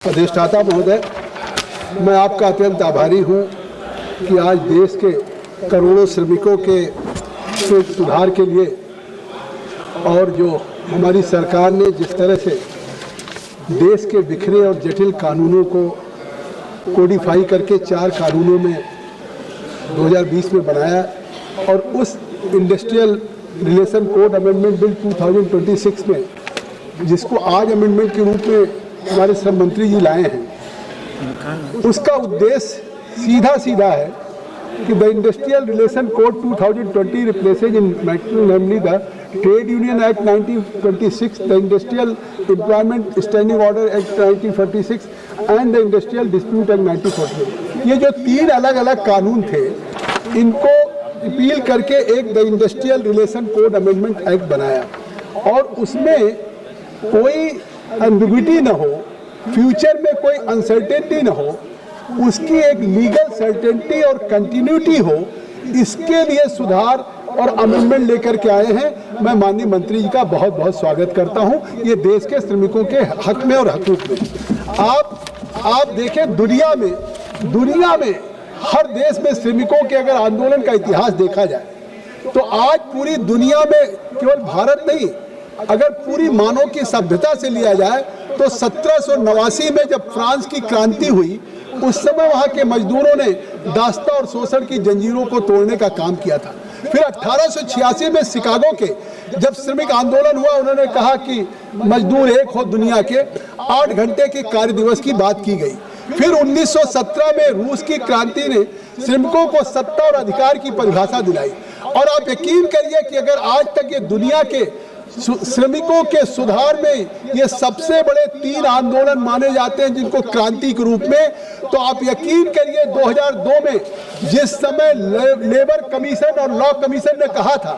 अधिष्ठाता महोदय, मैं आपका अत्यंत आभारी हूँ कि आज देश के करोड़ों श्रमिकों के सुधार के लिए और जो हमारी सरकार ने जिस तरह से देश के बिखरे और जटिल कानूनों को कोडिफाई करके 4 कानूनों में 2020 में बनाया और उस industrial relation code amendment bill 2026 में जिसको आज अमेंडमेंट के रूप में हमारे श्रम मंत्री जी लाए हैं, उसका उद्देश्य सीधा है कि the industrial relation code 2020 replaces in namely the trade union act 1926, the industrial employment standing order act 1946 and the industrial dispute act 1948। ये जो 3 अलग अलग कानून थे, इनको रिपील करके एक the industrial relation code amendment act बनाया और उसमें कोई एम्बिग्विटी न हो, फ्यूचर में कोई अनसर्टेनिटी न हो, उसकी एक लीगल सर्टेनिटी और कंटिन्यूटी हो, इसके लिए सुधार और अमेंडमेंट लेकर के आए हैं। मैं माननीय मंत्री जी का बहुत बहुत स्वागत करता हूं, ये देश के श्रमिकों के हक में और हकूक में। आप देखें, दुनिया में हर देश में श्रमिकों के अगर आंदोलन का इतिहास देखा जाए तो आज पूरी दुनिया में, केवल भारत नहीं, अगर पूरी मानव की सभ्यता से लिया जाए तो 1789 में जब फ्रांस की क्रांति हुई, उस समय वहाँ के मजदूरों ने दास्ता और शोषण की जंजीरों को तोड़ने का काम किया था। फिर 1886 में शिकागो के जब श्रमिक आंदोलन हुआ, उन्होंने कहा कि मजदूर एक हो दुनिया के, 8 घंटे के कार्य दिवस की बात की गई। फिर 1917 में रूस की क्रांति ने श्रमिकों को सत्ता और अधिकार की परिभाषा दिलाई और आप यकीन करिए कि अगर आज तक ये दुनिया के श्रमिकों के सुधार में ये सबसे बड़े 3 आंदोलन माने जाते हैं जिनको क्रांति के रूप में, तो आप यकीन करिए 2002 में जिस समय लेबर कमीशन और लॉ कमीशन ने कहा था,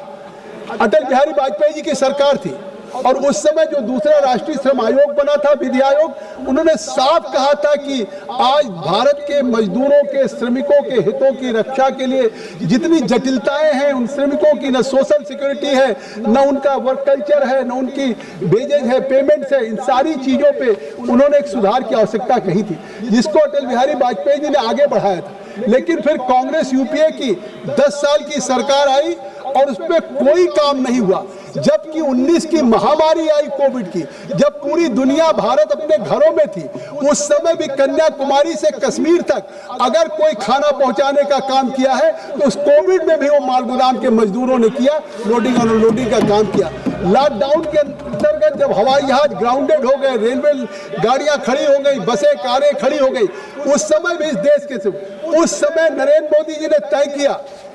अटल बिहारी वाजपेयी जी की सरकार थी और उस समय जो दूसरा राष्ट्रीय श्रम आयोग बना था, विधि आयोग, उन्होंने साफ कहा था कि आज भारत के मजदूरों के, श्रमिकों के हितों की रक्षा के लिए जितनी जटिलताएं हैं, उन श्रमिकों की न सोशल सिक्योरिटी है, न उनका वर्क कल्चर है, न उनकी वेजेज है, पेमेंट्स है, इन सारी चीज़ों पे उन्होंने एक सुधार की आवश्यकता कही थी, जिसको अटल बिहारी वाजपेयी जी ने आगे बढ़ाया था। लेकिन फिर कांग्रेस यूपीए की 10 साल की सरकार आई और उस पर कोई काम नहीं हुआ, जबकि 19 की महामारी आई कोविड की, जब पूरी दुनिया, भारत अपने घरों में थी, उस समय भी कन्याकुमारी से कश्मीर तक अगर कोई खाना पहुंचाने का काम किया है तो उस कोविड में भी वो मालगोदाम के मजदूरों ने किया, लोडिंग और अनलोडिंग का काम किया। लॉकडाउन के अंतर्गत जब हवाई जहाज ग्राउंडेड हो गए, रेलवे गाड़ियां खड़ी हो गई, बसें कारें खड़ी हो गई, उस समय भी इस देश के, उस समय नरेंद्र मोदी जी ने तय किया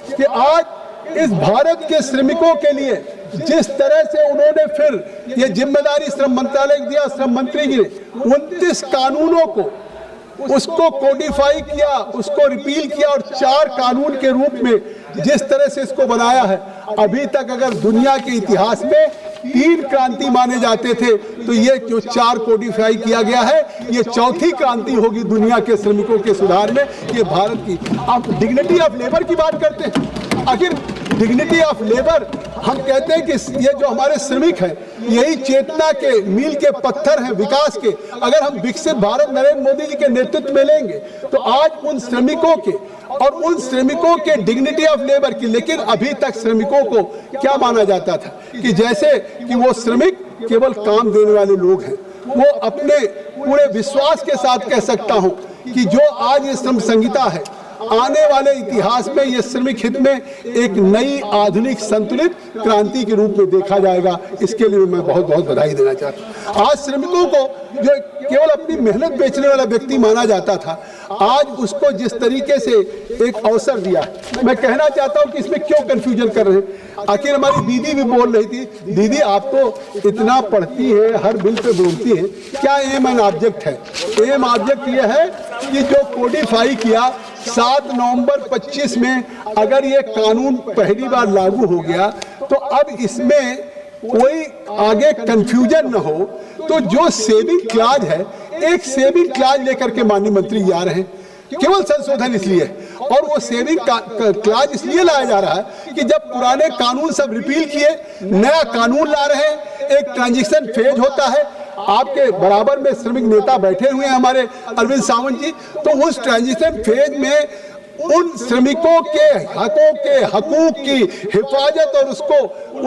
कि आज इस भारत के श्रमिकों के लिए जिस तरह से उन्होंने फिर ये जिम्मेदारी श्रम मंत्रालय को दिया, श्रम मंत्री जी ने 29 कानूनों को उसको कोडिफाई किया, उसको रिपील किया और 4 कानून के रूप में जिस तरह से इसको बनाया है, अभी तक अगर दुनिया के इतिहास में 3 क्रांति माने जाते थे तो ये जो 4 कोडिफाई किया गया है, ये 4थी क्रांति होगी दुनिया के श्रमिकों के सुधार में, ये भारत की। आप डिग्निटी ऑफ लेबर की बात करते हैं, आखिर डिग्निटी ऑफ लेबर, हम कहते हैं कि ये जो हमारे श्रमिक हैं, यही चेतना के मील के पत्थर हैं विकास के। अगर हम विकसित भारत नरेंद्र मोदी जी के नेतृत्व में लेंगे तो आज उन श्रमिकों के और उन श्रमिकों के डिग्निटी ऑफ लेबर की, लेकिन अभी तक श्रमिकों को क्या माना जाता था कि जैसे कि वो श्रमिक केवल काम देने वाले लोग हैं। वो अपने पूरे विश्वास के साथ कह सकता हूं कि जो आज ये श्रम संहिता है, आने वाले इतिहास में ये श्रमिक हित में एक नई आधुनिक संतुलित क्रांति के रूप में देखा जाएगा। इसके लिए मैं बहुत बहुत बधाई देना चाहता हूँ। आज श्रमिकों को जो केवल अपनी मेहनत बेचने वाला व्यक्ति माना जाता था, आज उसको जिस तरीके से एक अवसर दिया, मैं कहना चाहता हूँ कि इसमें क्यों कंफ्यूजन कर रहे हैं। आखिर हमारी दीदी भी बोल रही थी, दीदी आप तो इतना पढ़ती है, हर बिल पे बोलती है, क्या एम एंड ऑब्जेक्ट है? एम ऑब्जेक्ट ये है कि जो कोडिफाई किया 7 नवंबर 25 में, अगर ये कानून पहली बार लागू हो गया तो अब इसमें कोई आगे कंफ्यूजन न हो, तो जो सेविंग क्लाज है, एक सेविंग क्लाज लेकर के माननीय मंत्री जी आ रहे हैं। केवल संशोधन इसलिए, और वो सेविंग क्लाज इसलिए लाया जा रहा है कि जब पुराने कानून सब रिपील किए, नया कानून ला रहे हैं, एक ट्रांजिशन फेज होता है। आपके बराबर में श्रमिक नेता बैठे हुए हैं हमारे अरविंद सावंत जी। तो उस ट्रांजिशन फेज में उन श्रमिकों के हकूक की हिफाजत और उसको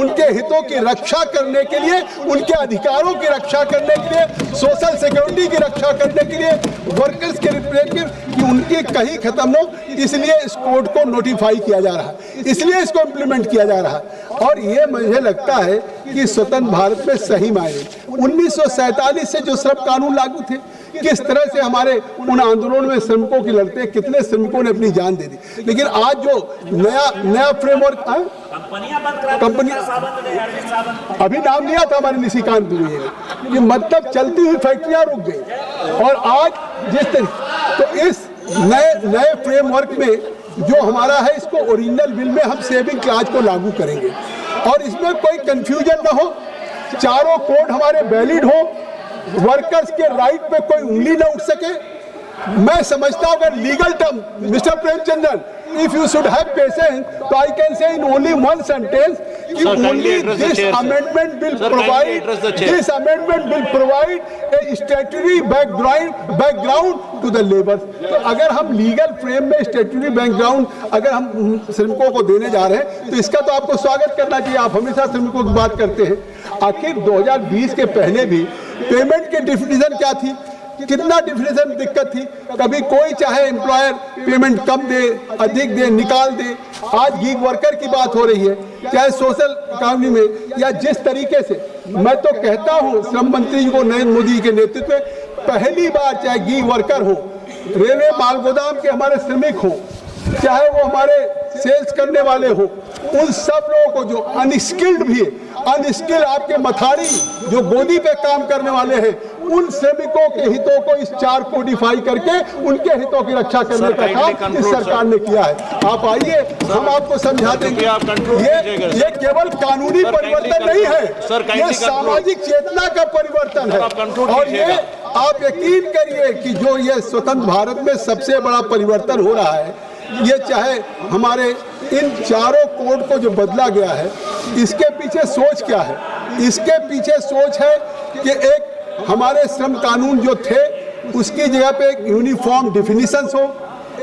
उनके हितों की रक्षा करने के लिए, उनके अधिकारों की रक्षा करने के लिए, सोशल सिक्योरिटी की रक्षा करने के लिए, वर्कर्स के रिप्रेजेंटेटिव कि उनकी कहीं खत्म हो, इसलिए इस कोड को नोटिफाई किया जा रहा है, इसलिए इसको इम्प्लीमेंट किया जा रहा है। और ये मुझे लगता है कि स्वतंत्र भारत में सही मायने 1947 से जो श्रम कानून लागू थे, किस तरह से हमारे उन आंदोलनों में श्रमिकों की लड़ते, कितने श्रमिकों ने अपनी जान दे दी। लेकिन आज जो नया फ्रेमवर्क कंपनी अभी नाम लिया था हमारे निशिकांत जी, मतलब चलती हुई फैक्ट्रियां रुक गई। और आज जिस तरह तो इस नए फ्रेमवर्क में जो हमारा है, इसको ओरिजिनल बिल में हम सेविंग क्लाज को लागू करेंगे और इसमें कोई कंफ्यूजन ना हो, चारों कोड हमारे वैलिड हो, वर्कर्स के राइट पे कोई उंगली ना उठ सके। मैं समझता हूं अगर legal term mister Premachandran, if you should have patience, so I can say in only one sentence, only this amendment will provide a statutory background to the labor। तो अगर हम लीगल फ्रेम में स्टैट्यूटरी बैकग्राउंड अगर हम श्रमिकों को देने जा रहे हैं, तो इसका तो आपको स्वागत करना चाहिए। आप हमेशा श्रमिकों की बात करते हैं। आखिर 2020 के पहले भी पेमेंट की डिफिनीशन क्या थी, कितना डिफिनेशन दिक्कत थी। कभी कोई चाहे एम्प्लॉयर पेमेंट कम दे, अधिक दे, निकाल दे। आज गीग वर्कर की बात हो रही है, चाहे सोशल इकोनॉमी में या जिस तरीके से। मैं तो कहता हूं श्रम मंत्री जी को नरेंद्र मोदी के नेतृत्व में पहली बार, चाहे गीग वर्कर हो, रेलवे माल गोदाम के हमारे श्रमिक हो, चाहे वो हमारे सेल्स करने वाले हो, उन सब लोगों को जो अनस्किल्ड भी है, अनस्किल्ड आपके मथाड़ी जो गोदी पे काम करने वाले हैं, उन श्रमिकों के हितों को इस चार कोडिफाई करके उनके हितों की रक्षा करने का काम इस सरकार ने किया है। आप आइए, हम आपको समझा देंगे। ये केवल कानूनी परिवर्तन नहीं है, ये सामाजिक चेतना का परिवर्तन है। और ये आप यकीन करिए कि जो ये स्वतंत्र भारत में सबसे बड़ा परिवर्तन हो रहा है, ये चाहे हमारे इन चारों कोड को जो बदला गया है, इसके पीछे सोच क्या है? इसके पीछे सोच है कि एक हमारे श्रम कानून जो थे उसकी जगह पे एक यूनिफॉर्म डिफिनीशंस हो,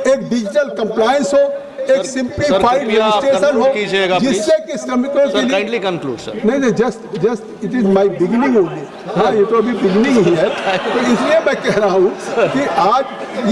एक डिजिटल कंप्लायंस हो, एक सिंप्लीफाइड रजिस्ट्रेशन हो, जिससे कि श्रमिकों के लिए नहीं just it is my beginning only. हाँ, ये तो अभी बिगिनिंग ही है। तो इसलिए मैं कह रहा हूँ कि आज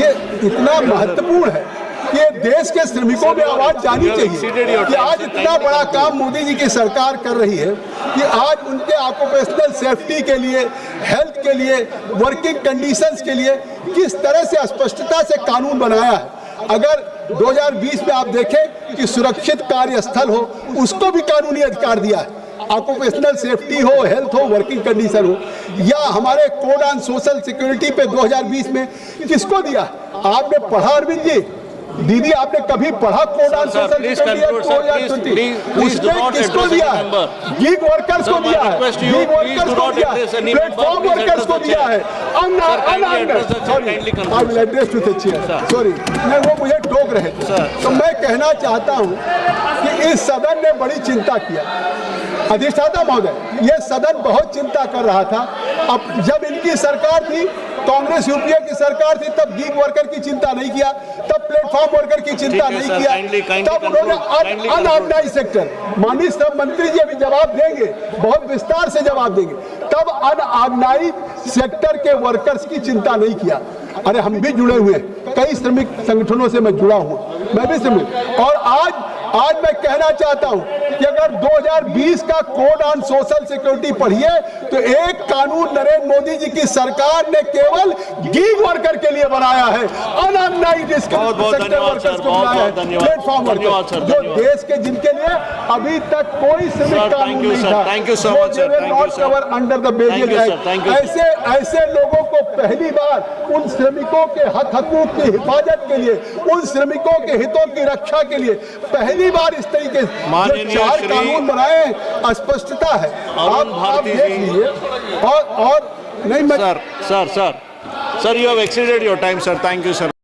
ये इतना महत्वपूर्ण है कि देश के श्रमिकों में आवाज जानी चाहिए कि आज इतना बड़ा काम मोदी जी की सरकार कर रही है कि आज उनके ऑक्यूपेशनल सेफ्टी के लिए, हेल्थ के लिए, वर्किंग कंडीशंस के लिए किस तरह से स्पष्टता से कानून बनाया है। अगर 2020 में आप देखें कि सुरक्षित कार्यस्थल हो, उसको भी कानूनी अधिकार दिया है। ऑक्यूपेशनल सेफ्टी हो, हेल्थ हो, वर्किंग कंडीशन हो, या हमारे कोड ऑन सोशल सिक्योरिटी पे 2020 में किसको दिया? आपने पढ़ा अरविंद जी, दीदी आपने कभी पढ़ा कोड ऑन सोशल सिक्योरिटी? उसमें किसको दिया है? गीग वर्कर्स को दिया है, गीग वर्कर्स को दिया है, प्लेटफॉर्म वर्कर्स को दिया है। सॉरी, मैं वो मुझे टोक रहे थे। तो मैं कहना चाहता हूँ कि इस सदन ने बड़ी चिंता किया। अधिष्ठाता महोदय, ये सदन बहुत चिंता कर रहा था। अब जब इनकी सरकार थी, कांग्रेस यूपीए की सरकार थी, तब गीग वर्कर की चिंता नहीं किया, तब प्लेटफॉर्म वर्कर की चिंता नहीं किया, तब उन्होंने अनऑर्गेनाइज्ड सेक्टर, माननीय श्रम मंत्री जी अभी जवाब देंगे, बहुत विस्तार से जवाब देंगे, तब अनऑर्गेनाइज्ड सेक्टर के वर्कर्स की चिंता नहीं किया। अरे हम भी जुड़े हुए हैं, कई श्रमिक संगठनों से मैं जुड़ा हूँ, मैं भी श्रमिक। और आज मैं कहना चाहता हूं कि अगर 2020 का कोड ऑन सोशल सिक्योरिटी पढ़िए तो एक कानून नरेंद्र मोदी जी की सरकार ने केवल गीग वर्कर के लिए बनाया है, अनऑर्गेनाइज्ड सेक्टर वर्कर्स को बनाया है, प्लेटफॉर्म वर्कर, जो देश के जिनके लिए अभी तक कोई श्रमिक कानून नहीं था, not cover under the basic act. ऐसे लोगों को पहली बार उन श्रमिकों के हकूक की हिफाजत के लिए, उन श्रमिकों के हितों की रक्षा के लिए पहली बार इस तरीके से चार कानून बनाए, स्पष्टता है। आप देख लीजिए। और नहीं, मैं sir, you have exceeded your time sir, thank you sir.